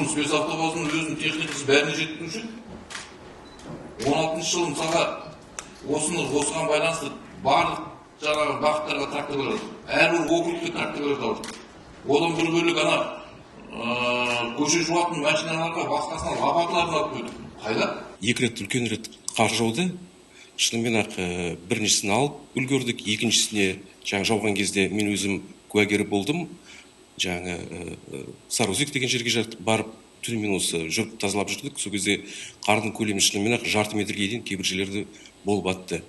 Спец автобусының өзінің техникасы бәріне жеткізуші. 16 жылы мысалға осыған байланысты барлық жаңағы бағыттарға тракторлар әрбір округке тракторлар алды. Одан бір бөлік көше жуатын машиналарға басқасына лопаталарын алып қойды. Қайда? Екі рет үлкен рет қар жауды. Шынымен ақ біріншісін алып үлгердік, екіншісіне жауған кезде мен өзім куәгері болдым. Сарыөзек деген жерге барып түнімен осы жүріп тазалап жүрдік. Сол кезде қардың көлемі шынымен ақ жарты метрге дейін кейбір жерлерде болып батты.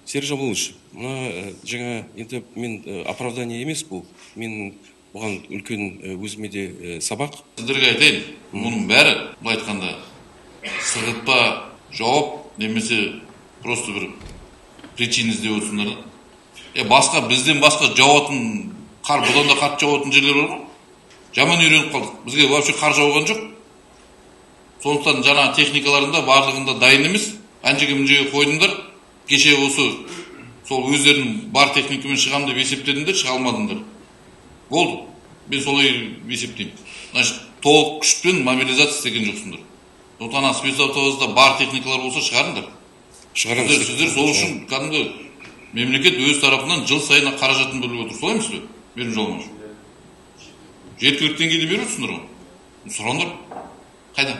Серік Жамбылович, мына енді мен оправдание емес бұл. Мен бұған үлкен өзіме де сабақ. Сіздерге айтайын, мұның бәрі былай айтқанда сығытпа жауап немесе просто бір причина іздеп отырсыңдар. Басқа бізден басқа жауатын қар бұдан да қатты жауатын жерлер бар ғой. Жаман үйреніп қалдық. Бізге вообще қар жауған жоқ. Сондықтан жаңа техникаларында барлығында дайын емес. Анжеге мүнжеге қойдыңдар. Кеше сол өздерінің бар техникамен шығам деп есептедіңдер, шыға алмадыңдар. Болды. Мен солай есептеймін. Значит, толық күшпен мобилизация істеген жоқсыңдар. Сондықтан спецавтобуста бар техникалар болса шығарыңдар. Сіздер сол үшін кәдімгі мемлекет өз тарапынан жыл сайын қаражатын бөліп отыр. Солай емес пе? Берім Жолмаш. Жеткілікті деңгейде беріп отырсыңдар ғой. Сұраңдар. Қайда?